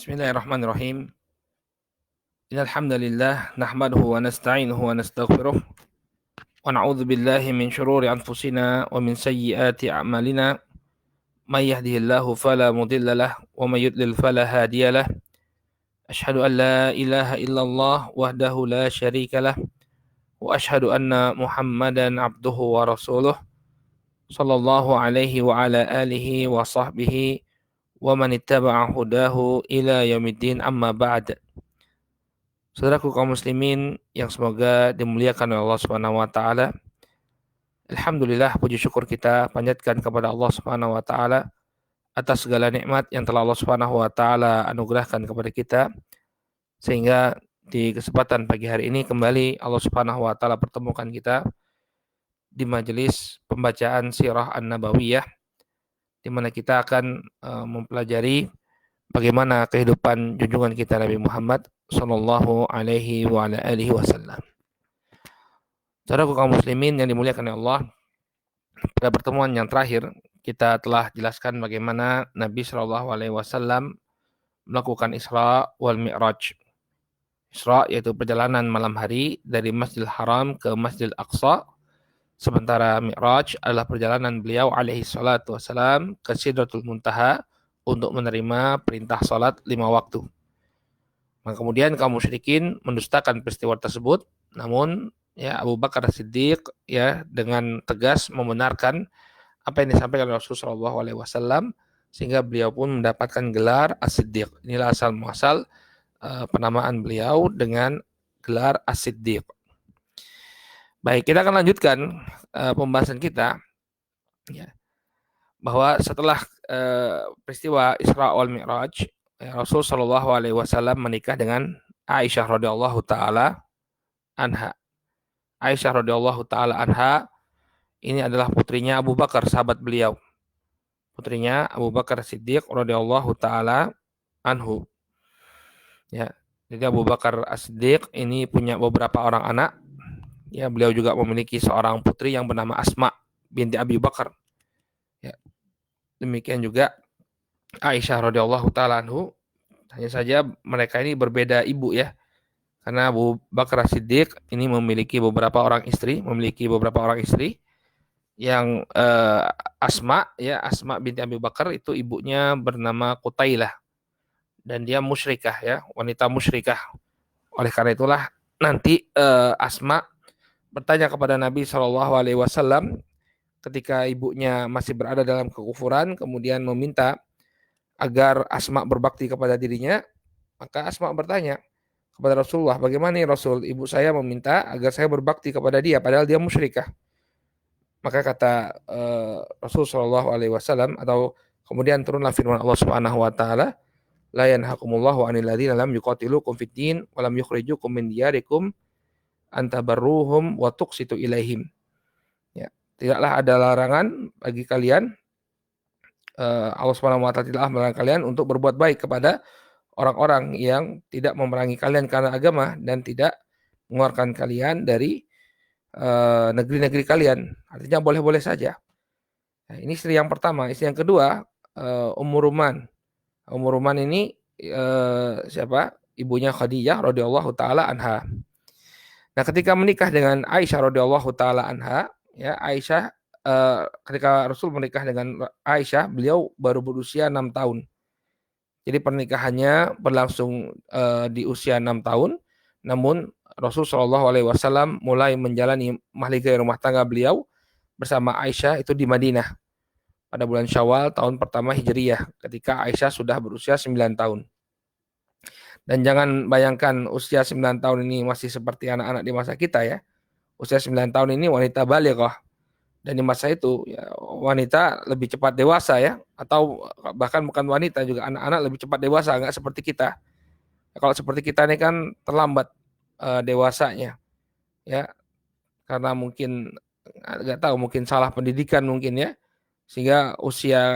Bismillahirrahmanirrahim. Innal hamdalillah nahmaduhu wa nasta'inuhu wa nastaghfiruh wa na'udzu billahi min shururi anfusina wa min sayyiati a'malina. May yahdihillahu fala mudilla lahu wa may yudlil fala hadiya lahu. Asyhadu an la ilaha illallah wahdahu la syarika lahu wa asyhadu anna Muhammadan abduhu wa rasuluh sallallahu alaihi wa ala alihi wa sahbihi wa man ittaba'a hudahu ila yaumiddin, amma ba'd. Saudaraku kaum muslimin yang semoga dimuliakan oleh Allah Subhanahu wa taala. Alhamdulillah, puji syukur kita panjatkan kepada Allah Subhanahu wa taala atas segala nikmat yang telah Allah Subhanahu wa taala anugerahkan kepada kita, sehingga di kesempatan pagi hari ini kembali Allah Subhanahu wa taala pertemukan kita di majelis pembacaan Sirah An-Nabawiyah, di mana kita akan mempelajari bagaimana kehidupan junjungan kita Nabi Muhammad sallallahu alaihi wa ala alihi wasallam. Saudaraku kaum muslimin yang dimuliakan oleh Allah, pada pertemuan yang terakhir kita telah jelaskan bagaimana Nabi sallallahu alaihi wasallam melakukan Isra wal Mi'raj. Isra yaitu perjalanan malam hari dari Masjidil Haram ke Masjidil Aqsa, sementara Mi'raj adalah perjalanan beliau alaihi salatu wasallam ke Sidratul Muntaha untuk menerima perintah salat 5 waktu. Maka kemudian kaum musyrikin mendustakan peristiwa tersebut, namun Abu Bakar As-Siddiq dengan tegas membenarkan apa yang disampaikan oleh Rasulullah SAW, sehingga beliau pun mendapatkan gelar As-Siddiq. Inilah asal muasal penamaan beliau dengan gelar As-Siddiq. Baik, kita akan lanjutkan pembahasan kita, bahwa setelah peristiwa Isra wal Mi'raj, Rasul Shallallahu Alaihi Wasallam menikah dengan Aisyah radhiyallahu taala anha. Aisyah radhiyallahu taala anha ini adalah putrinya Abu Bakar, sahabat beliau. Putrinya Abu Bakar Siddiq radhiyallahu taala anhu. Jadi Abu Bakar As-Siddiq ini punya beberapa orang anak. Beliau juga memiliki seorang putri yang bernama Asma binti Abi Bakar. Demikian juga Aisyah radhiyallahu taala anhu. Hanya saja mereka ini berbeda ibu, karena Abu Bakar As-Siddiq ini memiliki beberapa orang istri, yang Asma binti Abi Bakar itu ibunya bernama Qutailah, dan dia musyrikah, wanita musyrikah. Oleh karena itulah nanti Asma bertanya kepada Nabi SAW ketika ibunya masih berada dalam kekufuran, kemudian meminta agar Asma berbakti kepada dirinya. Maka Asma bertanya kepada Rasulullah, bagaimana nih Rasul, ibu saya meminta agar saya berbakti kepada dia padahal dia musyrikah. Maka kata Rasul sallallahu alaihi wasallam, atau kemudian turunlah firman Allah Subhanahu wa taala, la yanhakumullahu 'anil ladzina lam yuqatilukum fid din wa lam yukhrijukum min diyarikum an tabarruhum wa tuqsitu ilaihim. Tidaklah ada larangan bagi kalian, Allah Subhanahu wa taala tidaklah melarang kalian untuk berbuat baik kepada orang-orang yang tidak memerangi kalian karena agama dan tidak mengeluarkan kalian dari negeri-negeri kalian. Artinya boleh-boleh saja. Nah, ini istri yang pertama. Istri yang kedua, Ummu Ruman. Ummu Ruman ini siapa? Ibunya Khadijah radhiyallahu taala anha. Nah, ketika menikah dengan Aisyah radhiyallahu taala anha, Aisyah, ketika Rasul menikah dengan Aisyah, beliau baru berusia 6 tahun. Jadi pernikahannya berlangsung di usia 6 tahun, namun Rasul Shallallahu Alaihi Wasallam mulai menjalani mahligai rumah tangga beliau bersama Aisyah itu di Madinah pada bulan Syawal tahun pertama Hijriyah, ketika Aisyah sudah berusia 9 tahun. Dan jangan bayangkan usia 9 tahun ini masih seperti anak-anak di masa kita, Usia 9 tahun ini wanita balighah. Dan di masa itu wanita lebih cepat dewasa, atau bahkan bukan wanita, juga anak-anak lebih cepat dewasa, nggak seperti kita. Kalau seperti kita ini kan terlambat dewasanya, karena mungkin nggak tahu, mungkin salah pendidikan mungkin, sehingga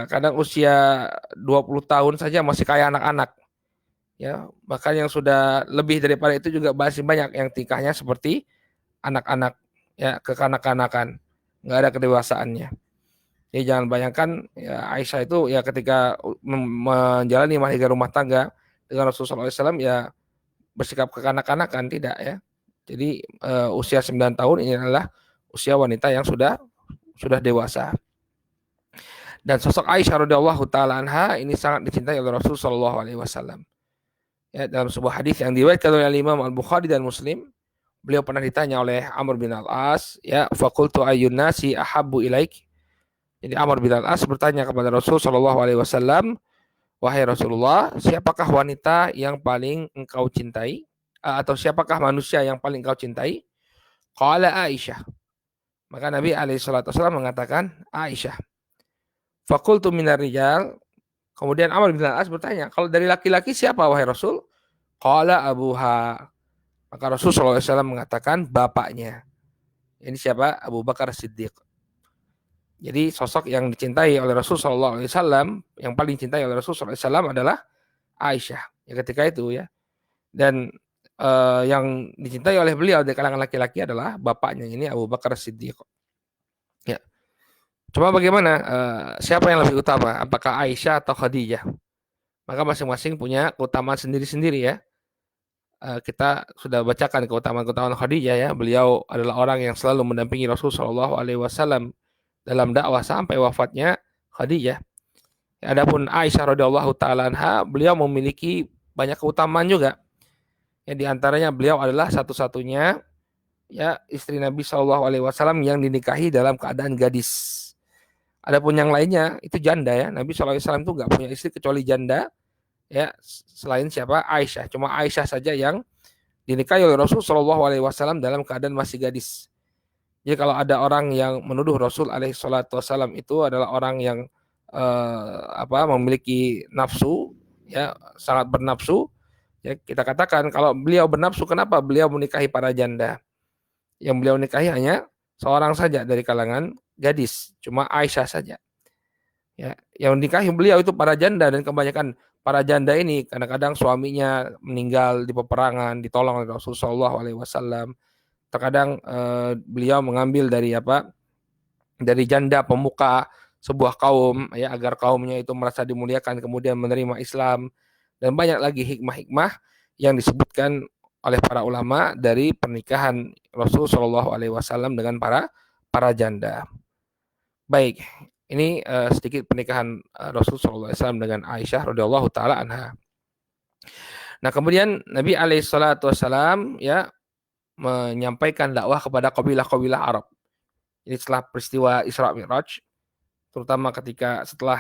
kadang usia 20 tahun saja masih kayak anak-anak, bahkan yang sudah lebih daripada itu juga masih banyak yang tingkahnya seperti anak-anak, kekanak-kanakan, nggak ada kedewasaannya. Jadi jangan bayangkan Aisyah itu ketika menjalani mahligai rumah tangga dengan Rasulullah SAW ya bersikap kekanak-kanakan, tidak ya. Jadi usia 9 tahun ini adalah usia wanita yang sudah dewasa. Dan sosok Aisyah radhiyallahu taala anha ini sangat dicintai oleh Rasul sallallahu alaihi wasallam. Ya, dalam sebuah hadis yang diriwayatkan oleh Imam Al-Bukhari dan Muslim, beliau pernah ditanya oleh Amr bin Al-As, ya, faqultu ayyun nasi ahabbu ilaik. Jadi Amr bin Al-As bertanya kepada Rasul sallallahu alaihi wasallam, wahai Rasulullah, siapakah wanita yang paling engkau cintai? Atau siapakah manusia yang paling engkau cintai? Qala Aisyah. Maka Nabi alaihi salatu wasallam mengatakan Aisyah. Fakultu minar rijal. Kemudian Amr bin Al-As bertanya, kalau dari laki-laki siapa wahai Rasul? Qala abuha. Maka Rasul SAW mengatakan bapaknya. Ini siapa? Abu Bakar Siddiq. Jadi sosok yang dicintai oleh Rasul SAW, yang paling dicintai oleh Rasul SAW adalah Aisyah. Ya, ketika itu ya. Dan yang dicintai oleh beliau dari kalangan laki-laki adalah bapaknya, ini Abu Bakar Siddiq. Ya. Coba bagaimana? Siapa yang lebih utama? Apakah Aisyah atau Khadijah? Maka masing-masing punya keutamaan sendiri-sendiri ya. Kita sudah bacakan keutamaan-keutamaan Khadijah ya. Beliau adalah orang yang selalu mendampingi Rasul Shallallahu Alaihi Wasallam dalam dakwah sampai wafatnya Khadijah. Adapun Aisyah radhiyallahu taala anha, beliau memiliki banyak keutamaan juga. Ya, di antaranya beliau adalah satu-satunya ya istri Nabi Shallallahu Alaihi Wasallam yang dinikahi dalam keadaan gadis. Adapun yang lainnya itu janda ya. Nabi Shallallahu Alaihi Wasallam itu nggak punya istri kecuali janda ya, selain siapa? Aisyah. Cuma Aisyah saja yang dinikahi oleh Rasul Shallallahu Alaihi Wasallam dalam keadaan masih gadis. Jadi kalau ada orang yang menuduh Rasul Alaihi Wasallam itu adalah orang yang memiliki nafsu, ya sangat bernafsu, ya kita katakan kalau beliau bernafsu, kenapa beliau menikahi para janda? Yang beliau nikahi hanya seorang saja dari kalangan gadis, cuma Aisyah saja. Ya, yang nikahi beliau itu para janda, dan kebanyakan para janda ini kadang-kadang suaminya meninggal di peperangan, ditolong oleh Rasulullah SAW. Terkadang beliau mengambil dari janda pemuka sebuah kaum ya, agar kaumnya itu merasa dimuliakan kemudian menerima Islam, dan banyak lagi hikmah-hikmah yang disebutkan oleh para ulama dari pernikahan Rasul Shallallahu Alaihi Wasallam dengan para janda. Baik, ini sedikit pernikahan Rasul Shallallahu Alaihi Wasallam dengan Aisyah radhiyallahu taala anha. Nah, kemudian Nabi alaihi salatu wasallam ya menyampaikan dakwah kepada kabilah-kabilah Arab. Jadi setelah peristiwa Isra Mi'raj, terutama setelah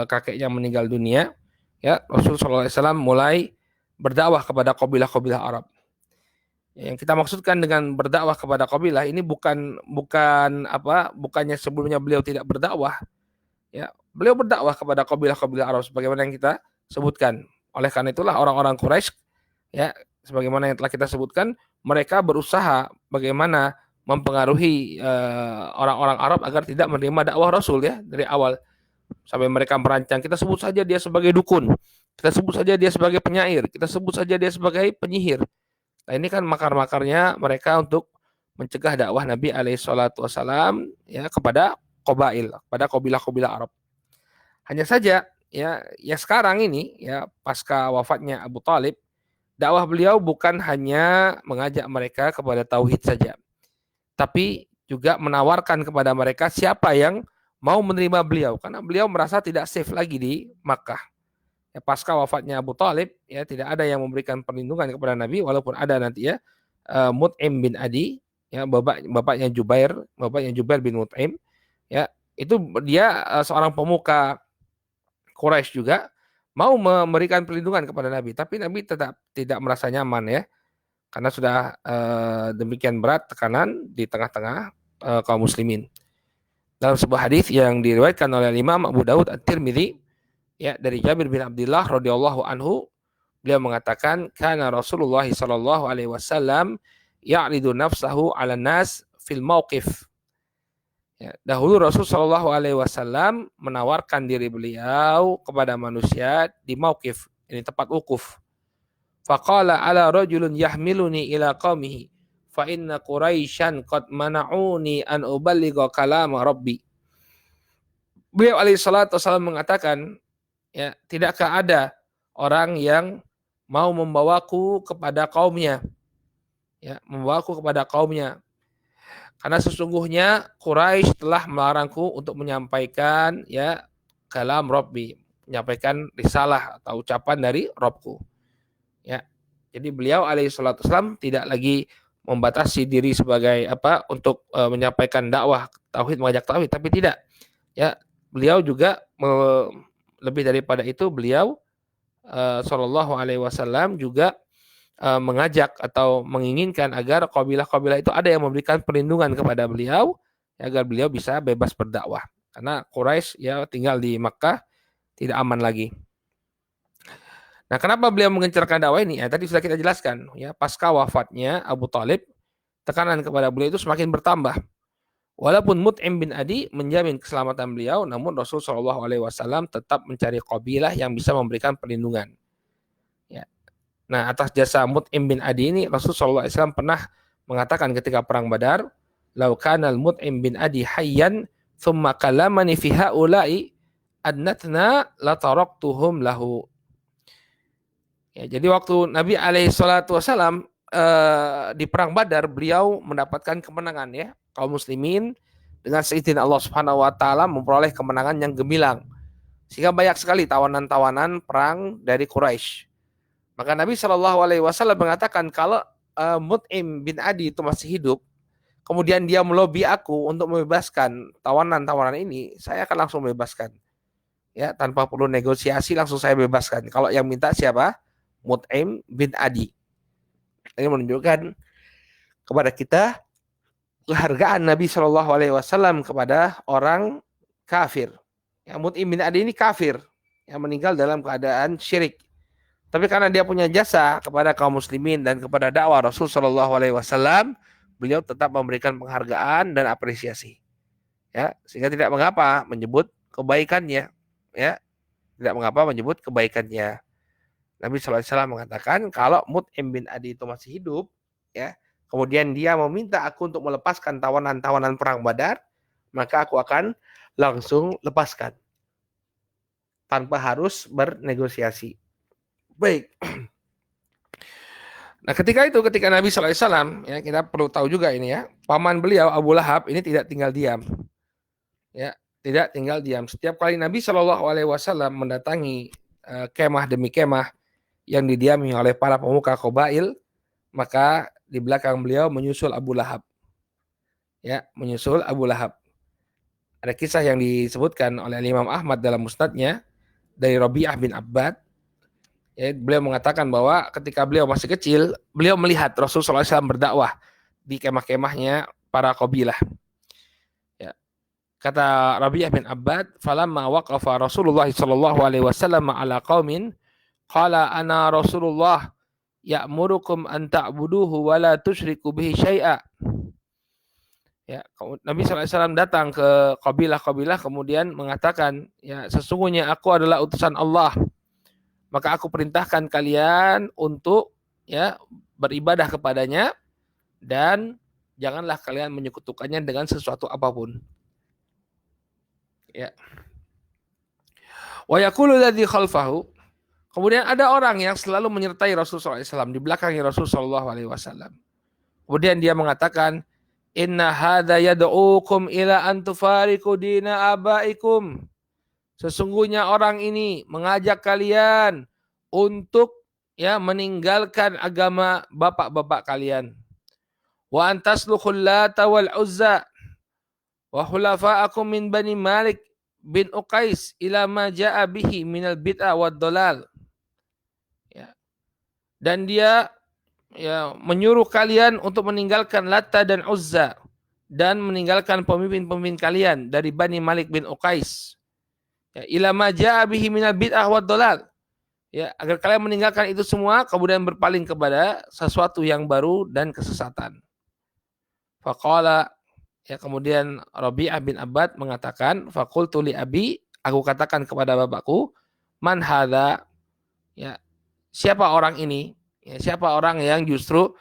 kakeknya meninggal dunia, ya Rasul Shallallahu Alaihi Wasallam mulai berdakwah kepada kabilah-kabilah Arab. Yang kita maksudkan dengan berdakwah kepada kabilah ini bukannya sebelumnya beliau tidak berdakwah. Ya, beliau berdakwah kepada kabilah-kabilah Arab sebagaimana yang kita sebutkan. Oleh karena itulah orang-orang Quraisy, ya, sebagaimana yang telah kita sebutkan, mereka berusaha bagaimana mempengaruhi orang-orang Arab agar tidak menerima dakwah Rasul ya dari awal. Sampai mereka merancang, kita sebut saja dia sebagai dukun, kita sebut saja dia sebagai penyair, kita sebut saja dia sebagai penyihir. Nah, ini kan makar-makarnya mereka untuk mencegah dakwah Nabi alaihi salatu wasallam ya kepada kabilah-kabilah Arab. Hanya saja ya sekarang ini ya pasca wafatnya Abu Talib, dakwah beliau bukan hanya mengajak mereka kepada tauhid saja, tapi juga menawarkan kepada mereka siapa yang mau menerima beliau, karena beliau merasa tidak safe lagi di Makkah. Ya, pasca wafatnya Abu Talib ya tidak ada yang memberikan perlindungan kepada Nabi, walaupun ada nanti ya Mut'im bin Adi ya, bapaknya Jubair bin Mut'im ya, itu dia seorang pemuka Quraisy juga mau memberikan perlindungan kepada Nabi, tapi Nabi tetap tidak merasa nyaman ya, karena sudah demikian berat tekanan di tengah-tengah kaum muslimin. Dalam sebuah hadis yang diriwayatkan oleh Imam Abu Daud At-Tirmidzi ya dari Jabir bin Abdullah radhiyallahu anhu, beliau mengatakan kana Rasulullah sallallahu alaihi wasallam ya'ridu nafsahu 'ala nas fil mauqif. Ya, dahulu Rasul sallallahu alaihi wasallam menawarkan diri beliau kepada manusia di mauqif, ini tempat wukuf. Faqala ala rajulun yahmiluni ila qaumihi fa inna quraisyan qad mana'uni an uballigha kalama rabbi. Beliau alaihi salatu wasallam mengatakan, ya, tidakkah ada orang yang mau membawaku kepada kaumnya, ya, membawaku kepada kaumnya. Karena sesungguhnya Quraisy telah melarangku untuk menyampaikan ya kalam Robbi, menyampaikan risalah atau ucapan dari Robku. Ya, jadi beliau alaihi salatu wasallam tidak lagi membatasi diri sebagai apa untuk menyampaikan dakwah tauhid, mengajak tauhid, tapi tidak. Ya, beliau juga lebih daripada itu beliau sallallahu alaihi wasallam juga mengajak atau menginginkan agar kabilah-kabilah itu ada yang memberikan perlindungan kepada beliau agar beliau bisa bebas berdakwah. Karena Quraisy ya tinggal di Makkah tidak aman lagi. Nah, kenapa beliau mengencarkan dakwah ini? Ya, tadi sudah kita jelaskan. Ya, pasca wafatnya Abu Talib, tekanan kepada beliau itu semakin bertambah. Walaupun Mut'im bin Adi menjamin keselamatan beliau, namun Rasul Shallallahu Alaihi Wasallam tetap mencari kabilah yang bisa memberikan perlindungan. Ya. Nah, atas jasa Mut'im bin Adi ini, Rasul Shallallahu Alaihi Wasallam pernah mengatakan ketika perang Badar, "Lau kana Mut'im bin Adi hayyan, thumma kalamani fi haula'i adnatna la taraktuhum lahu." Ya, jadi waktu Nabi alaihi salatu wasallam di perang Badar, beliau mendapatkan kemenangan ya. Kaum muslimin dengan seizin Allah Subhanahu wa taala memperoleh kemenangan yang gemilang. Sehingga banyak sekali tawanan-tawanan perang dari Quraisy. Maka Nabi Shallallahu alaihi wasallam mengatakan kalau Mut'im bin Adi itu masih hidup, kemudian dia melobi aku untuk membebaskan tawanan-tawanan ini, saya akan langsung membebaskan. Ya, tanpa perlu negosiasi langsung saya bebaskan. Kalau yang minta siapa? Mut'im bin Adi. Ini menunjukkan kepada kita kehargaan Nabi Shallallahu alaihi wasallam kepada orang kafir. Ya, Mut'im bin Adi ini kafir yang meninggal dalam keadaan syirik. Tapi karena dia punya jasa kepada kaum muslimin dan kepada dakwah Rasul Shallallahu alaihi wasallam, beliau tetap memberikan penghargaan dan apresiasi. Ya, sehingga tidak mengapa menyebut kebaikannya, ya. Tidak mengapa menyebut kebaikannya. Nabi Shallallahu alaihi wasallam mengatakan kalau Mut'im bin Adi itu masih hidup, ya, kemudian dia meminta aku untuk melepaskan tawanan-tawanan perang Badar, maka aku akan langsung lepaskan tanpa harus bernegosiasi. Baik. Nah, ketika Nabi Shallallahu alaihi wasallam, ya, kita perlu tahu juga ini ya, paman beliau Abu Lahab ini tidak tinggal diam. Ya, tidak tinggal diam. Setiap kali Nabi Shallallahu alaihi wasallam mendatangi kemah demi kemah yang didiami oleh para pemuka Qabail, maka di belakang beliau menyusul Abu Lahab. Ya, menyusul Abu Lahab. Ada kisah yang disebutkan oleh Imam Ahmad dalam musnadnya dari Rabi'ah bin Abbad. Ya, beliau mengatakan bahwa ketika beliau masih kecil, beliau melihat Rasulullah SAW berdakwah di kemah-kemahnya para qabilah. Ya. Kata Rabi'ah bin Abbad, "Falamma waqafa Rasulullah sallallahu alaihi wasallam ala qaumin, qala ana Rasulullah ya'murukum an ta'buduhu wa la tusyriku bihi syai'a." Ya, Nabi SAW datang ke kabilah-kabilah kemudian mengatakan, ya, sesungguhnya aku adalah utusan Allah. Maka aku perintahkan kalian untuk ya beribadah kepadanya dan janganlah kalian menyekutukannya dengan sesuatu apapun. Ya. Wa yaqulu alladhi khalfahu. Kemudian ada orang yang selalu menyertai Rasulullah SAW di belakangnya Rasulullah SAW. Kemudian dia mengatakan, "Inna hadza yad'ukum ila an tufariqu dina abaikum." Sesungguhnya orang ini mengajak kalian untuk ya meninggalkan agama bapak-bapak kalian. Wa antaslukhul Lata wal Uzza wa khulafa'akum min Bani Malik bin Uqais ila ma ja'a bihi minal bid'ah wad dalal. Ya. Dan dia ya menyuruh kalian untuk meninggalkan Lata dan Uzza dan meninggalkan pemimpin-pemimpin kalian dari Bani Malik bin Uqais. Ya, ila ma ja'a bihi minal bid'ah wad dalal. Ya, agar kalian meninggalkan itu semua kemudian berpaling kepada sesuatu yang baru dan kesesatan. Faqala, ya, kemudian Rabi'ah bin Abbad mengatakan, faqultu li abi, aku katakan kepada bapakku, man hadza? Ya, siapa orang ini? Ya, siapa orang yang justru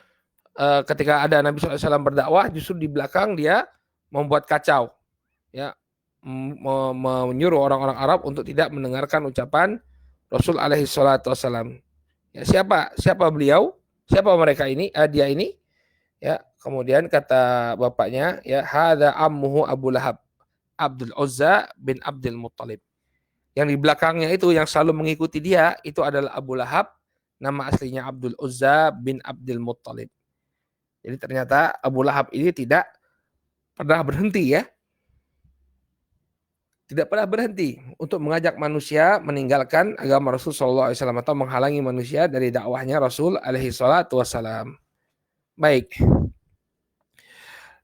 ketika ada Nabi SAW berdakwah justru di belakang dia membuat kacau. Ya, menyuruh orang-orang Arab untuk tidak mendengarkan ucapan Rasul alaihi salatu wasallam. Ya, siapa beliau? Siapa mereka ini? Dia ini. Ya, kemudian kata bapaknya, ya, hadza ammuhu Abu Lahab, Abdul Uzza bin Abdul Muttalib. Yang di belakangnya itu yang selalu mengikuti dia itu adalah Abu Lahab, nama aslinya Abdul Uzza bin Abdul Muttalib. Jadi ternyata Abu Lahab ini tidak pernah berhenti ya, tidak pernah berhenti untuk mengajak manusia meninggalkan agama Rasul Shallallahu Alaihi Wasallam atau menghalangi manusia dari dakwahnya Rasul Alaihi Wasallam. Baik.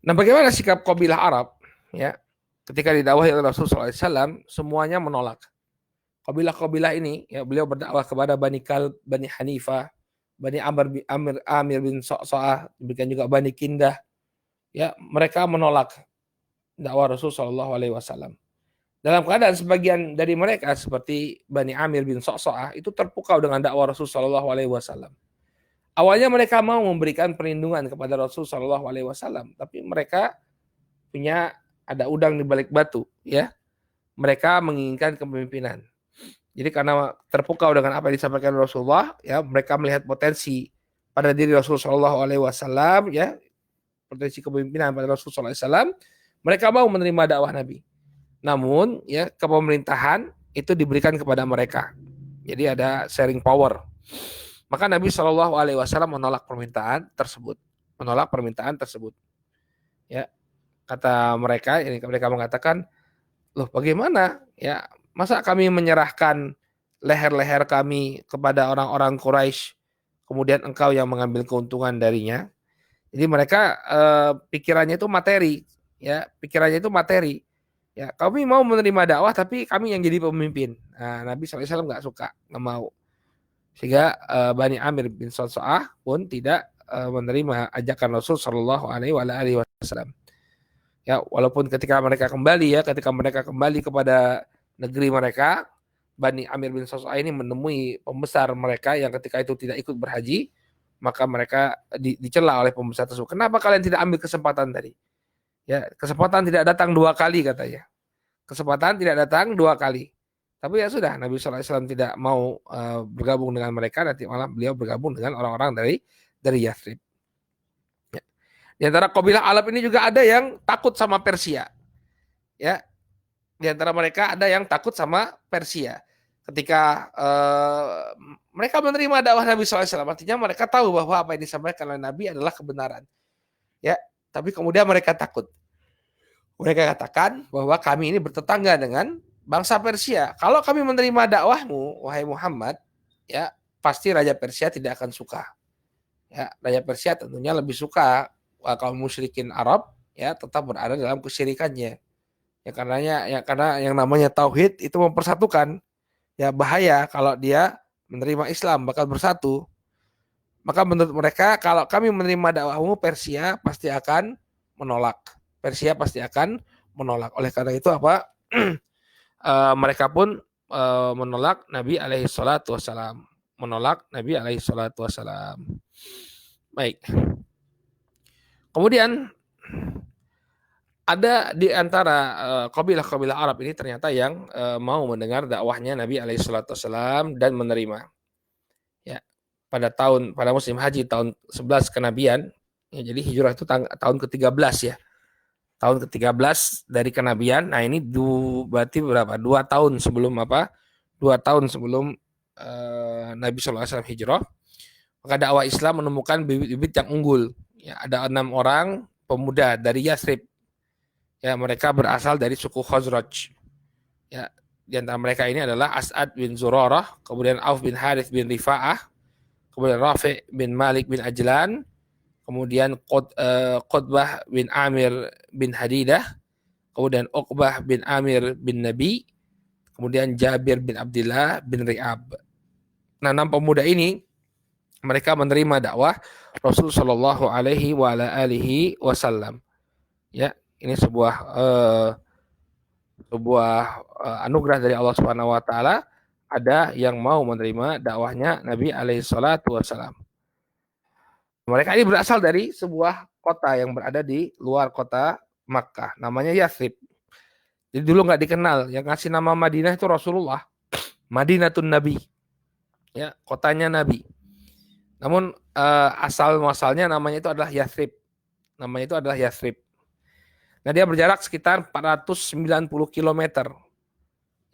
Nah, bagaimana sikap kabilah Arab? Ya, ketika didakwahi oleh Rasul Shallallahu Alaihi Wasallam, semuanya menolak. Kabilah-kabilah ini, ya, beliau berdakwah kepada Bani Kalb, Bani Hanifah, Bani Amir bin So'so'ah, demikian juga Bani Kindah. Ya, mereka menolak dakwah Rasul Shallallahu Alaihi Wasallam. Dalam keadaan sebagian dari mereka seperti Bani Amir bin So'so'ah itu terpukau dengan dakwah Rasul Shallallahu Alaihi Wasallam. Awalnya mereka mau memberikan perlindungan kepada Rasul Shallallahu Alaihi Wasallam, tapi mereka punya ada udang di balik batu, ya. Mereka menginginkan kepemimpinan. Jadi karena terpukau dengan apa yang disampaikan Rasulullah, ya, mereka melihat potensi pada diri Rasul Shallallahu Alaihi Wasallam, ya, potensi kepemimpinan pada Rasul Shallallahu Alaihi Wasallam, mereka mau menerima dakwah Nabi. Namun, ya, kepemerintahan itu diberikan kepada mereka. Jadi ada sharing power. Maka Nabi Shallallahu Alaihi Wasallam menolak permintaan tersebut, menolak permintaan tersebut. Ya, kata mereka, ini mereka mengatakan, loh bagaimana? Ya, masa kami menyerahkan leher-leher kami kepada orang-orang Quraisy, kemudian engkau yang mengambil keuntungan darinya? Jadi mereka pikirannya itu materi, ya, pikirannya itu materi. Ya, kami mau menerima dakwah tapi kami yang jadi pemimpin. Nah, Nabi SAW nggak suka, nggak mau. Sehingga Bani Amir bin So'so'ah pun tidak menerima ajakan Rasul Shallallahu Alaihi Wasallam. Ya, walaupun ketika mereka kembali kepada negeri mereka, Bani Amir bin So'so'ah ini menemui pembesar mereka yang ketika itu tidak ikut berhaji, maka mereka dicela oleh pembesar tersebut. Kenapa kalian tidak ambil kesempatan tadi? Ya, kesempatan tidak datang dua kali katanya. Kesempatan tidak datang dua kali. Tapi ya sudah, Nabi SAW tidak mau bergabung dengan mereka, nanti malah beliau bergabung dengan orang-orang dari Yathrib. Ya. Di antara kabilah Arab ini juga ada yang takut sama Persia. Ya, di antara mereka ada yang takut sama Persia. Ketika mereka menerima dakwah Nabi SAW, artinya mereka tahu bahwa apa yang disampaikan oleh Nabi adalah kebenaran. Ya, tapi kemudian mereka takut. Mereka katakan bahwa kami ini bertetangga dengan bangsa Persia. Kalau kami menerima dakwahmu, wahai Muhammad, ya pasti Raja Persia tidak akan suka. Ya, Raja Persia tentunya lebih suka kaum musyrikin Arab ya tetap berada dalam kesyirikannya. Ya karena yang namanya tauhid itu mempersatukan. Ya bahaya kalau dia menerima Islam bakal bersatu. Maka menurut mereka kalau kami menerima dakwahmu Persia pasti akan menolak. Persia pasti akan menolak. Oleh karena itu apa? Mereka pun menolak Nabi alaihi salatu wassalam. Menolak Nabi alaihi salatu wassalam. Baik. Kemudian ada di antara kabilah-kabilah Arab ini ternyata yang mau mendengar dakwahnya Nabi alaihi salatu wassalam dan menerima. Ya, pada musim haji tahun 11 kenabian, ya, jadi hijrah itu tahun ke-13 ya. Tahun ke-13 dari kenabian. Nah, ini berarti berapa? 2 tahun sebelum apa? 2 tahun sebelum Nabi SAW hijrah. Maka dakwah Islam menemukan bibit-bibit yang unggul. Ya, ada 6 orang pemuda dari Yathrib. Ya, mereka berasal dari suku Khazraj. Ya, di antara mereka ini adalah As'ad bin Zurarah, kemudian Auf bin Harith bin Rifa'ah, kemudian Rafi' bin Malik bin Ajlan, kemudian Qutbah bin Amir bin Hadidah, kemudian Uqbah bin Amir bin Nabi, kemudian Jabir bin Abdullah bin Ri'ab. Nah, 6 pemuda ini mereka menerima dakwah Rasul Shallallahu Alaihi Wasallam. Ya, ini sebuah anugerah dari Allah Subhanahu Wa Taala. Ada yang mau menerima dakwahnya Nabi Alaihi Wasallam. Mereka ini berasal dari sebuah kota yang berada di luar kota Makkah, namanya Yathrib. Jadi dulu nggak dikenal, yang ngasih nama Madinah itu Rasulullah, Madinatun Nabi, ya, kotanya Nabi. Namun asal muasalnya namanya itu adalah Yathrib. Namanya itu adalah Yathrib. Nah, dia berjarak sekitar 490 km.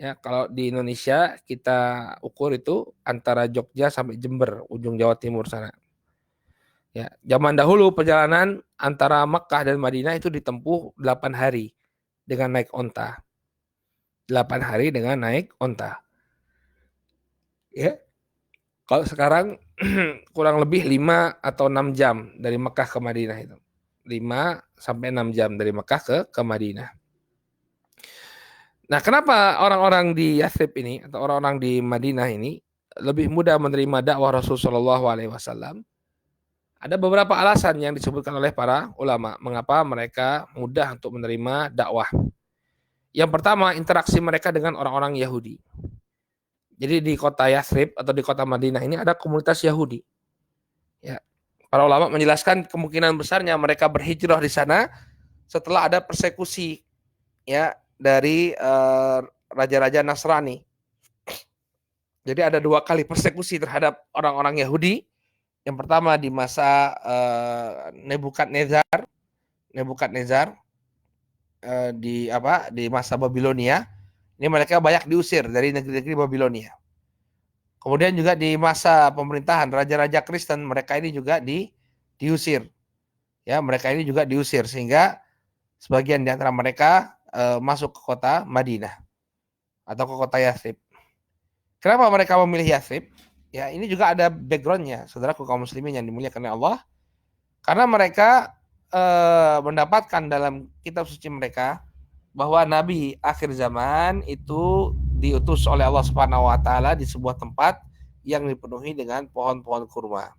Ya, kalau di Indonesia kita ukur itu antara Jogja sampai Jember, ujung Jawa Timur sana. Ya, zaman dahulu perjalanan antara Mekah dan Madinah itu ditempuh 8 hari dengan naik onta. 8 hari dengan naik onta. Ya, kalau sekarang kurang lebih 5 atau 6 jam dari Mekah ke Madinah itu. 5 sampai 6 jam dari Mekah ke Madinah. Nah, kenapa orang-orang di Yathrib ini atau orang-orang di Madinah ini lebih mudah menerima dakwah Rasulullah SAW? Ada beberapa alasan yang disebutkan oleh para ulama mengapa mereka mudah untuk menerima dakwah. Yang pertama, interaksi mereka dengan orang-orang Yahudi. Jadi di kota Yathrib atau di kota Madinah ini ada komunitas Yahudi. Ya, para ulama menjelaskan kemungkinan besarnya mereka berhijrah di sana setelah ada persekusi ya dari raja-raja Nasrani. Jadi ada 2 kali persekusi terhadap orang-orang Yahudi. Yang pertama di masa Nebukadnezar di masa Babilonia. Ini mereka banyak diusir dari negeri-negeri Babilonia. Kemudian juga di masa pemerintahan raja-raja Kristen, mereka ini juga diusir. Ya, mereka ini juga diusir sehingga sebagian di antara mereka masuk ke kota Madinah atau ke kota Yathrib. Kenapa mereka memilih Yathrib? Ya, ini juga ada backgroundnya, saudaraku kaum muslimin yang dimuliakan oleh Allah. Karena mereka mendapatkan dalam kitab suci mereka bahwa Nabi akhir zaman itu diutus oleh Allah Subhanahu wa taala di sebuah tempat yang dipenuhi dengan pohon-pohon kurma.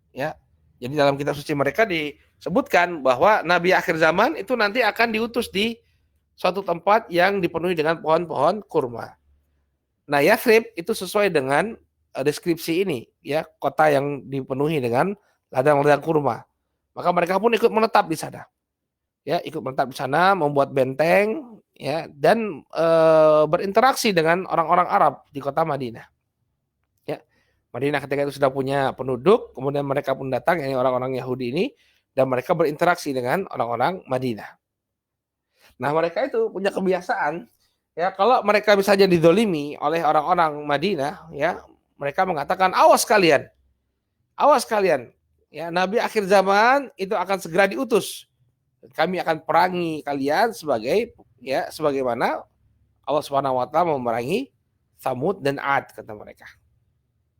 Ya. Jadi dalam kitab suci mereka disebutkan bahwa Nabi akhir zaman itu nanti akan diutus di suatu tempat yang dipenuhi dengan pohon-pohon kurma. Nah, Yathrib itu sesuai dengan deskripsi ini, ya, kota yang dipenuhi dengan ladang-ladang kurma. Maka mereka pun ikut menetap di sana. Ya, ikut menetap di sana, membuat benteng, ya, dan berinteraksi dengan orang-orang Arab di kota Madinah. Ya, Madinah ketika itu sudah punya penduduk, kemudian mereka pun datang, ini orang-orang Yahudi ini, dan mereka berinteraksi dengan orang-orang Madinah. Nah, mereka itu punya kebiasaan, ya, kalau mereka misalnya didolimi oleh orang-orang Madinah, ya, mereka mengatakan awas kalian, ya, Nabi akhir zaman itu akan segera diutus. Kami akan perangi kalian sebagaimana Allah Subhanahu wa taala memerangi Samud dan Ad, kata mereka.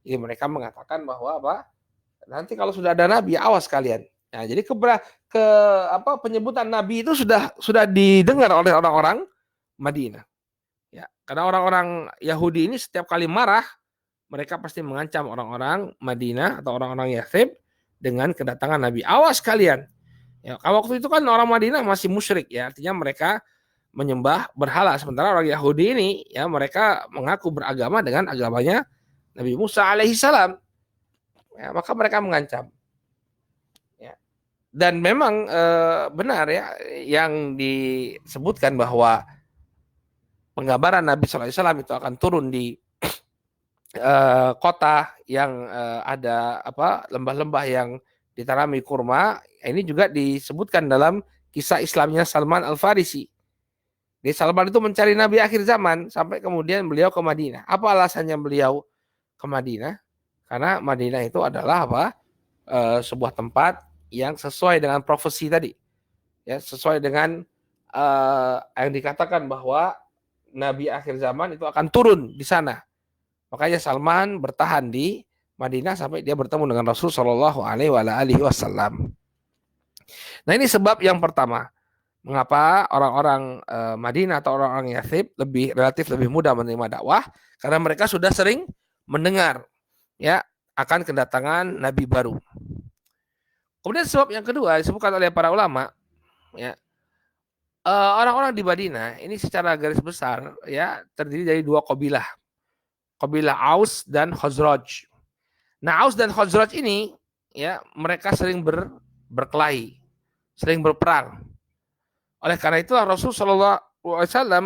Jadi mereka mengatakan bahwa apa? Nanti kalau sudah ada nabi, awas kalian. Nah, jadi penyebutan nabi itu sudah didengar oleh orang-orang Madinah. Ya, karena orang-orang Yahudi ini setiap kali marah, mereka pasti mengancam orang-orang Madinah atau orang-orang Yathrib dengan kedatangan Nabi. Awas kalian. Ya, waktu itu kan orang Madinah masih musyrik, ya, artinya mereka menyembah berhala. Sementara orang Yahudi ini, ya, mereka mengaku beragama dengan agamanya Nabi Musa alaihissalam. Ya, maka mereka mengancam. Ya. Dan memang benar, ya, yang disebutkan bahwa penggambaran Nabi SAW itu akan turun di kota yang ada lembah-lembah yang ditanami kurma. Ini juga disebutkan dalam kisah Islamnya Salman Al-Farisi. Di Salman itu mencari Nabi akhir zaman sampai kemudian beliau ke Madinah. Apa alasannya beliau ke Madinah? Karena Madinah itu adalah sebuah tempat yang sesuai dengan profesi tadi. Ya, sesuai dengan yang dikatakan bahwa Nabi akhir zaman itu akan turun di sana. Makanya Salman bertahan di Madinah sampai dia bertemu dengan Rasul Shallallahu Alaihi Wasallam. Nah, ini sebab yang pertama, mengapa orang-orang Madinah atau orang-orang Yathrib relatif lebih mudah menerima dakwah, karena mereka sudah sering mendengar, ya, akan kedatangan Nabi baru. Kemudian sebab yang kedua disebutkan oleh para ulama, ya, orang-orang di Madinah ini secara garis besar, ya, terdiri dari 2 kabilah Aus dan Khazraj. Nah, Aus dan Khazraj ini, ya, mereka sering berkelahi, sering berperang. Oleh karena itulah Rasul SAW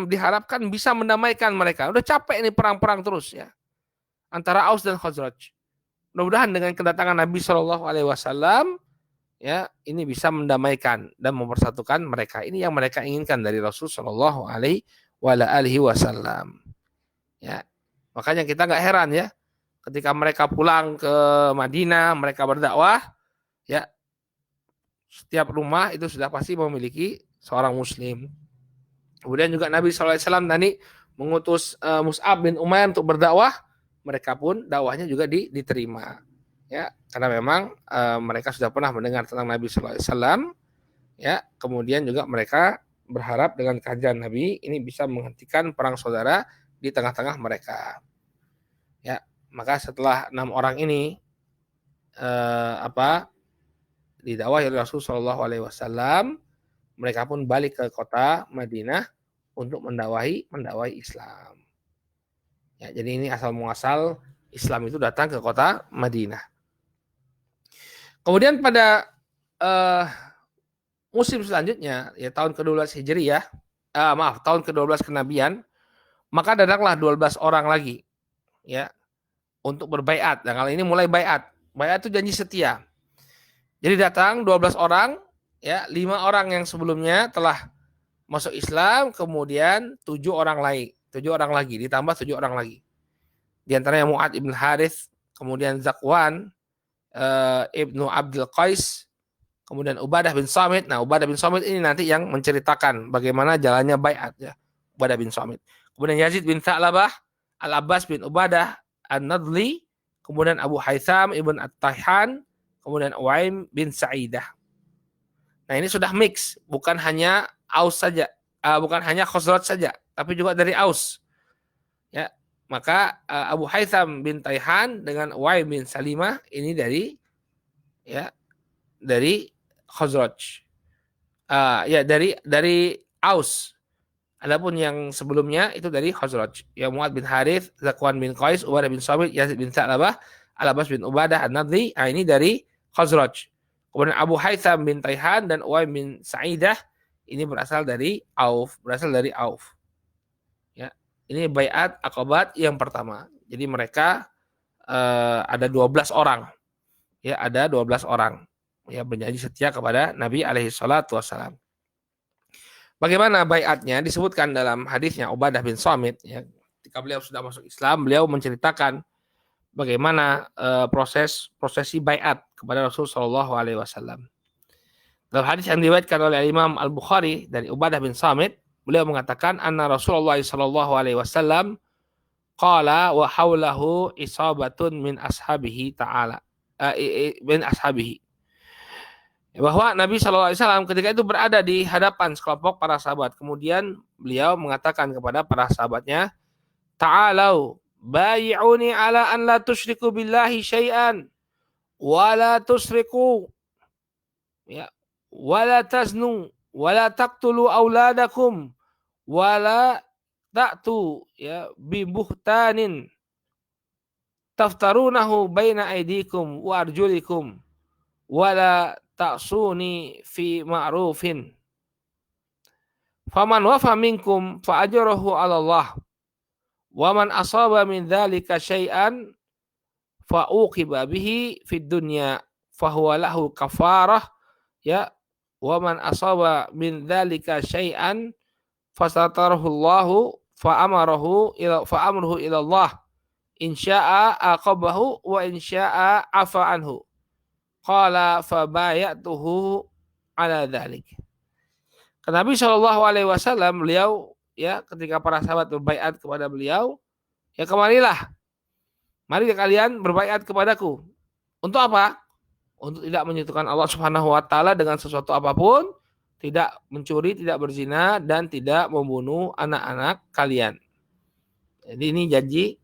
diharapkan bisa mendamaikan mereka. Udah capek ini perang-perang terus, ya, antara Aus dan Khazraj. Mudah-mudahan dengan kedatangan Nabi Shallallahu Alaihi Wasallam, ya ini bisa mendamaikan dan mempersatukan mereka. Ini yang mereka inginkan dari Rasul Shallallahu Alaihi Wasallam. Ya, makanya kita nggak heran ya, ketika mereka pulang ke Madinah, mereka berdakwah, ya setiap rumah itu sudah pasti memiliki seorang Muslim. Kemudian juga Nabi SAW tadi mengutus Mus'ab bin Umair untuk berdakwah, mereka pun dakwahnya juga diterima. Ya, karena memang mereka sudah pernah mendengar tentang Nabi SAW, ya, kemudian juga mereka berharap dengan kehadiran Nabi ini bisa menghentikan perang saudara di tengah-tengah mereka. Ya, maka setelah 6 orang ini didakwahi oleh Rasul Shallallahu Alaihi Wasallam, mereka pun balik ke kota Madinah untuk mendakwahi Islam. Ya, jadi ini asal muasal Islam itu datang ke kota Madinah. Kemudian pada musim selanjutnya, ya tahun ke-12 Hijriah, tahun ke-12 kenabian, maka datanglah 12 orang lagi, ya, untuk berbaiat. Dan kali ini mulai baiat. Baiat itu janji setia. Jadi datang 12 orang, ya, 5 orang yang sebelumnya telah masuk Islam, kemudian 7 orang lagi, ditambah 7 orang lagi. Di antaranya Mu'ad ibn Harith, kemudian Zakwan ibnu Abdul Qais, kemudian Ubadah bin Samit. Nah, Ubadah bin Samit ini nanti yang menceritakan bagaimana jalannya baiat, ya. Ubadah bin Samit. Kemudian Yazid bin Tha'labah, Al-Abbas bin Ubadah An-Nadli, kemudian Abu Haytham ibn At-Tayhan, kemudian Uaim bin Sa'idah. Nah, ini sudah mix, bukan hanya Aus saja, bukan hanya Khazraj saja, tapi juga dari Aus. Ya, maka Abu Haytham bin Tayhan dengan Uaim bin Salimah ini dari Khazraj. Ya dari Aus. Adapun yang sebelumnya itu dari Khazraj. Ya, Mu'ad bin Harith, Zakwan bin Qais, Ubadah bin Samit, Yazid bin Tha'labah, Al-Abbas bin Ubadah An-Nadli. Ini dari Khazraj. Kemudian Abu Haytham bin Tayhan dan Uaim bin Sa'idah ini berasal dari Auf. Ya, ini baiat Aqabah yang pertama. Jadi mereka ada 12 orang. Ya, ada 12 orang. Ya, berjanji setia kepada Nabi alaihi salatu wassalam. Bagaimana baiatnya disebutkan dalam hadisnya Ubadah bin Samit, ya, ketika beliau sudah masuk Islam, beliau menceritakan bagaimana prosesi baiat kepada Rasul Shallallahu Alaihi Wasallam. Dalam hadis yang diriwayatkan oleh Imam Al Bukhari dari Ubadah bin Samit, beliau mengatakan anna Rasulullah Shallallahu Alaihi Wasallam qala wa haulahu isabatun min ashabihi ta'ala min ashabihi, bahwa Nabi SAW ketika itu berada di hadapan sekelompok para sahabat. Kemudian beliau mengatakan kepada para sahabatnya, ta'alau bayi'uni ala an la tusyriku billahi syai'an wa la tusriku, ya, wa la taznu wa la taqtulu auladakum wa la ta'tu, ya, bibuhtanin taftarunahu baina aidikum wa arjulikum wa la ta'suni fi ma'rufin faman wafa minkum fa ajruhu 'ala Allah wa man asaba min dzalika syai'an fa uqiba bihi fid dunya fa huwa lahu kafarah, ya, wa man asaba min dzalika syai'an fasatarahu Allahu fa amruhu ila Allah in syaa'a aqabahu wa in syaa'a afa anhu. Qala fabayatuhu ala dzalik. Nabi Shallallahu Alaihi Wasallam beliau, ya, ketika para sahabat berbaiat kepada beliau, ya, kemarilah, mari kalian berbaiat kepadaku. Untuk apa? Untuk tidak menyekutukan Allah Subhanahu Wa Taala dengan sesuatu apapun, tidak mencuri, tidak berzina, dan tidak membunuh anak-anak kalian. Jadi ini janji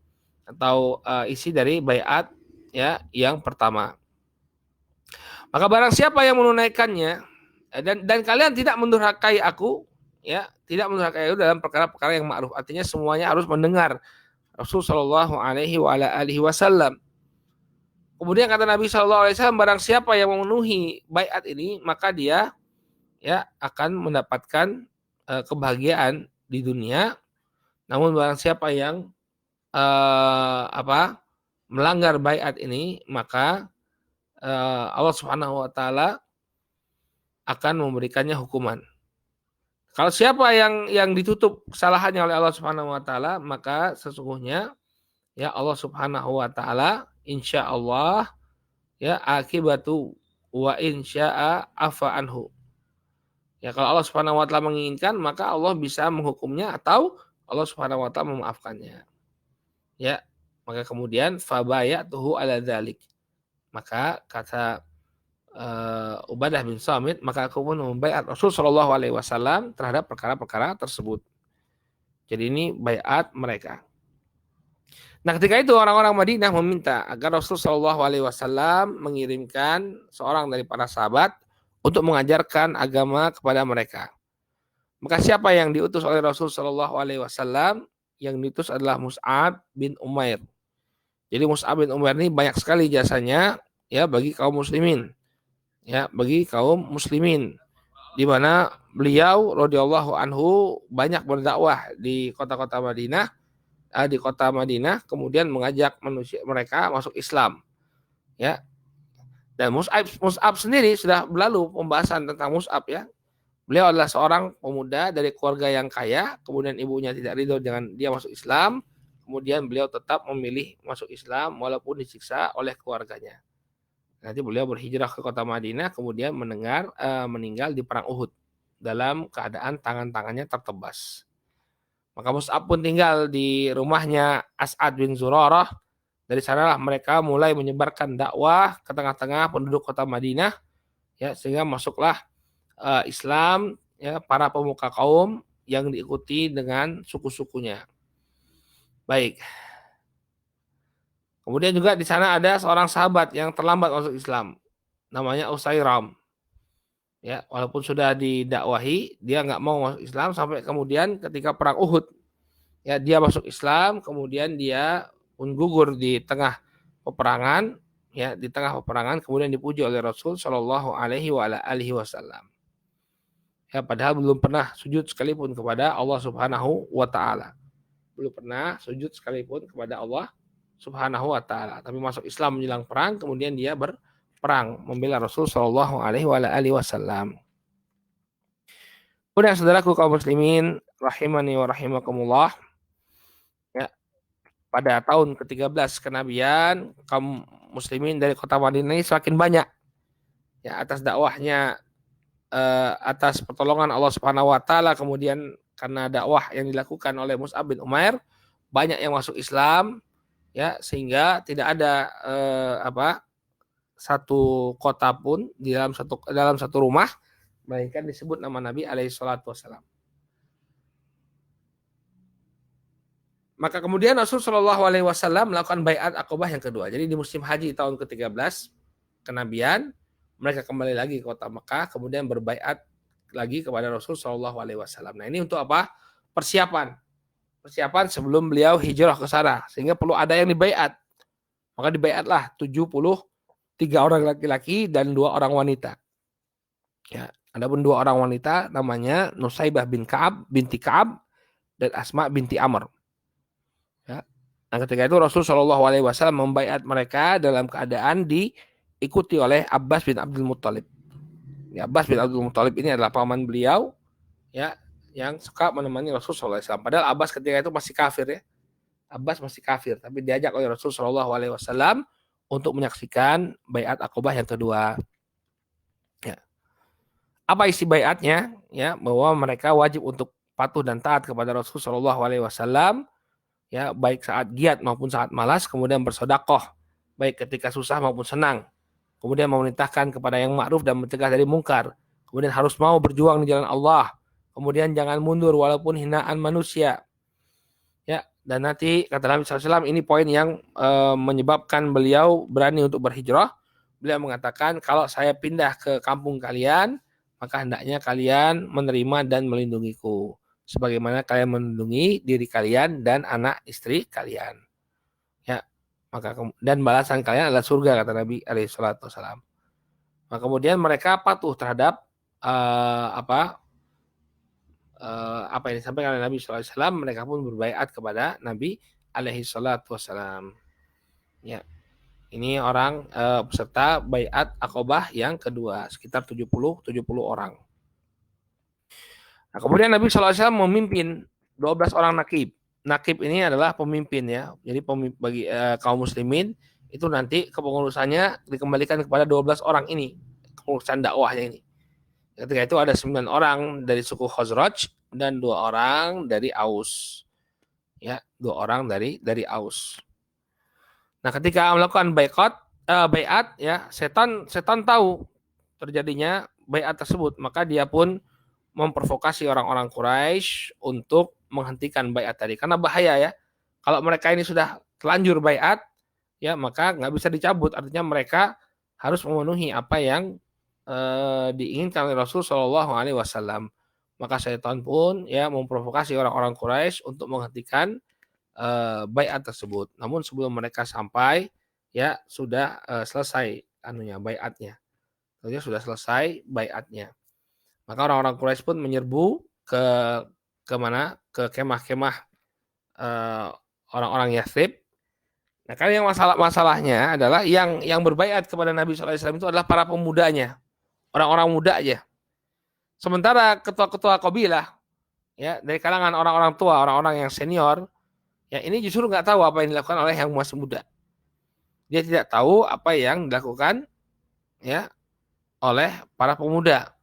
atau isi dari baiat, ya, yang pertama. Maka barang siapa yang menunaikannya dan kalian tidak mendurhakai aku, ya, tidak mendurhakai aku dalam perkara-perkara yang ma'ruf. Artinya semuanya harus mendengar Rasul sallallahu alaihi wasallam. Kemudian kata Nabi sallallahu alaihi wasallam, barang siapa yang memenuhi baiat ini, maka dia, ya, akan mendapatkan kebahagiaan di dunia. Namun barang siapa yang melanggar baiat ini, maka Allah Subhanahu wa taala akan memberikannya hukuman. Kalau siapa yang ditutup kesalahannya oleh Allah Subhanahu wa taala, maka sesungguhnya ya Allah Subhanahu wa taala insya Allah ya akibatu wa insya'a afa anhu. Ya kalau Allah Subhanahu wa taala menginginkan, maka Allah bisa menghukumnya atau Allah Subhanahu wa taala memaafkannya. Ya, maka kemudian fabayatuhu ala dzalik. Maka kata Ubadah bin Samit, maka aku pun membaiat Rasul Shallallahu alaihi wasallam terhadap perkara-perkara tersebut. Jadi ini baiat mereka. Nah, ketika itu orang-orang Madinah meminta agar Rasul Shallallahu alaihi wasallam mengirimkan seorang dari para sahabat untuk mengajarkan agama kepada mereka. Maka siapa yang diutus oleh Rasul Shallallahu alaihi wasallam? Yang diutus adalah Mus'ab bin Umair. Jadi Mus'ab bin Umair ini banyak sekali jasanya ya bagi kaum muslimin. Ya, bagi kaum muslimin di mana beliau radhiyallahu anhu banyak berdakwah di kota-kota Madinah, di kota Madinah, kemudian mengajak manusia mereka masuk Islam. Ya. Dan Mus'ab sendiri sudah berlalu pembahasan tentang Mus'ab ya. Beliau adalah seorang pemuda dari keluarga yang kaya, kemudian ibunya tidak ridho dengan dia masuk Islam, kemudian beliau tetap memilih masuk Islam walaupun disiksa oleh keluarganya. Nanti beliau berhijrah ke kota Madinah, kemudian meninggal di perang Uhud dalam keadaan tangan-tangannya tertebas. Maka Mus'ab pun tinggal di rumahnya As'ad bin Zurarah. Dari sanalah mereka mulai menyebarkan dakwah ke tengah-tengah penduduk kota Madinah, ya sehingga masuklah Islam ya para pemuka kaum yang diikuti dengan suku-sukunya. Baik. Kemudian juga di sana ada seorang sahabat yang terlambat masuk Islam, namanya Usairam. Ya, walaupun sudah didakwahi, dia nggak mau masuk Islam sampai kemudian ketika perang Uhud, ya dia masuk Islam, kemudian dia pun gugur di tengah peperangan, ya di tengah peperangan, kemudian dipuji oleh Rasul Shallallahu Alaihi Wasallam. Ya, padahal belum pernah sujud sekalipun kepada Allah Subhanahu wa taala. Belum pernah sujud sekalipun kepada Allah Subhanahu wa taala, tapi masuk Islam menjelang perang, kemudian dia berperang membela Rasul sallallahu alaihi wasallam. Kemudian saudaraku kaum muslimin rahimani wa rahimakumullah, ya, pada tahun ke-13 kenabian, kaum muslimin dari kota Madinah ini semakin banyak. Ya, atas dakwahnya atas pertolongan Allah Subhanahu wa taala, kemudian karena dakwah yang dilakukan oleh Mus'ab bin Umair, banyak yang masuk Islam, ya sehingga tidak ada satu kota pun di dalam satu rumah melainkan disebut nama Nabi alaihi salatu wasallam. Maka kemudian Rasul Shallallahu alaihi wasallam melakukan baiat Aqabah yang kedua. Jadi di musim haji tahun ke-13 kenabian, mereka kembali lagi ke kota Mekah, kemudian berbaiat lagi kepada Rasul Shallallahu alaihi wasallam. Nah, ini untuk apa? Persiapan sebelum beliau hijrah ke sana, sehingga perlu ada yang dibaiat. Maka dibaiatlah 73 orang laki-laki dan 2 orang wanita. Ya, adapun 2 orang wanita namanya Nusaibah binti Ka'ab dan Asma binti Amr. Ya. Nah, ketika itu Rasul Shallallahu alaihi wasallam membaiat mereka dalam keadaan diikuti oleh Abbas bin Abdul Muttalib. Ya, Abbas bin Abdul Muttalib ini adalah paman beliau, ya, yang suka menemani Rasul Shallallahu alaihi wasallam. Padahal Abbas ketika itu masih kafir ya. Abbas masih kafir, tapi diajak oleh Rasul Shallallahu alaihi wasallam untuk menyaksikan baiat Aqabah yang kedua. Ya. Apa isi baiatnya? Ya, bahwa mereka wajib untuk patuh dan taat kepada Rasul Shallallahu alaihi wasallam, ya baik saat giat maupun saat malas, kemudian bersedekah baik ketika susah maupun senang, kemudian memerintahkan kepada yang ma'ruf dan mencegah dari mungkar, kemudian harus mau berjuang di jalan Allah, kemudian jangan mundur walaupun hinaan manusia, ya. Dan nanti kata Nabi SAW, ini poin yang menyebabkan beliau berani untuk berhijrah. Beliau mengatakan, kalau saya pindah ke kampung kalian, maka hendaknya kalian menerima dan melindungiku sebagaimana kalian melindungi diri kalian dan anak istri kalian. Ya, maka dan balasan kalian adalah surga, kata Nabi alaihi salatu wasallam. Maka kemudian mereka patuh terhadap apa yang disampaikan oleh Nabi sallallahu alaihi wasallam, mereka pun berbaiat kepada Nabi alaihi salatu wasallam. Ya, ini orang peserta Baiat Aqobah yang kedua, sekitar 70 orang. Nah, kemudian Nabi SAW memimpin 12 orang nakib. Nakib ini adalah pemimpin ya. Jadi bagi kaum muslimin itu nanti kepengurusannya dikembalikan kepada 12 orang ini. Pengurusan dakwahnya ini. Ketika itu ada 9 orang dari suku Khazraj dan 2 orang dari Aus. Ya, 2 orang dari Aus. Nah, ketika melakukan baiat ya, setan tahu terjadinya baiat tersebut, maka dia pun memprovokasi orang-orang Quraisy untuk menghentikan baiat tadi karena bahaya ya. Kalau mereka ini sudah telanjur baiat ya, maka nggak bisa dicabut. Artinya mereka harus memenuhi apa yang diinginkan oleh Rasul Shallallahu Alaihi Wasallam. Maka setan pun ya memprovokasi orang-orang Quraisy untuk menghentikan baiat tersebut. Namun sebelum mereka sampai ya sudah selesai anunya baiatnya. Jadi sudah selesai baiatnya. Maka orang-orang Quraisy pun menyerbu ke mana? Ke kemah-kemah eh, orang-orang Yathrib. Nah, kan yang masalahnya adalah yang berbaiat kepada Nabi SAW itu adalah para pemudanya, orang-orang muda aja. Sementara ketua-ketua kabilah ya dari kalangan orang-orang tua, orang-orang yang senior, ya ini justru nggak tahu apa yang dilakukan oleh yang masih muda. Dia tidak tahu apa yang dilakukan ya oleh para pemuda.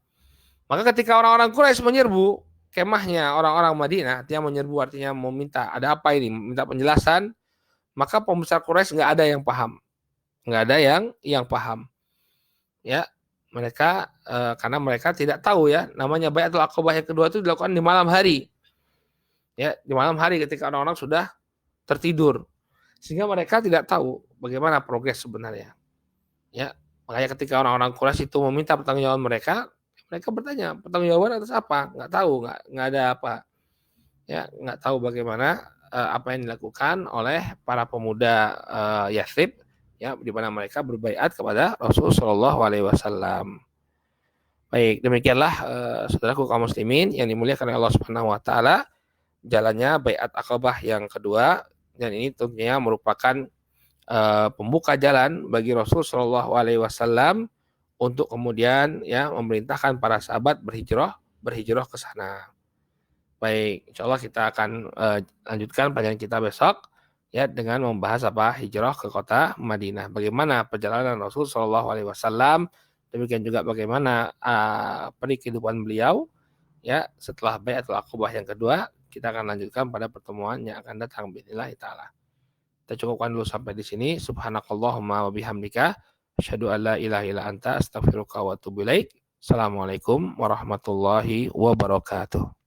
Maka ketika orang-orang Quraisy menyerbu kemahnya orang-orang Madinah, dia menyerbu artinya meminta ada apa ini, minta penjelasan, maka pembesar Quraisy nggak ada yang paham, nggak ada yang paham, ya mereka karena mereka tidak tahu ya namanya Baiatul Aqabah yang kedua itu dilakukan di malam hari, ya di malam hari ketika orang-orang sudah tertidur, sehingga mereka tidak tahu bagaimana progres sebenarnya, ya makanya ketika orang-orang Quraisy itu meminta pertanggungjawaban mereka bertanya pertanggungjawaban atas apa? Nggak tahu, nggak ada apa, ya nggak tahu bagaimana apa yang dilakukan oleh para pemuda Yathrib, ya di mana mereka berbaiat kepada Rasul Shallallahu Alaihi Wasallam. Baik, demikianlah saudaraku kaum muslimin yang dimuliakan oleh Allah Subhanahu Wa Taala, jalannya baiat Aqabah yang kedua, dan ini tentunya merupakan pembuka jalan bagi Rasul Shallallahu Alaihi Wasallam untuk kemudian ya memerintahkan para sahabat berhijrah ke sana. Baik, insya Allah kita akan lanjutkan pelajaran kita besok ya dengan membahas apa hijrah ke kota Madinah. Bagaimana perjalanan Rasul Shallallahu Alaihi Wasallam, demikian juga bagaimana kehidupan beliau ya setelah Baiatul Aqabah yang kedua. Kita akan lanjutkan pada pertemuan yang akan datang bismillah taala. Kita cukupkan dulu sampai di sini. Subhanakallahumma wa bihamdika asyhadu an la ilaha illa anta astaghfiruka wa atubu ilaik. Assalamualaikum warahmatullahi wabarakatuh.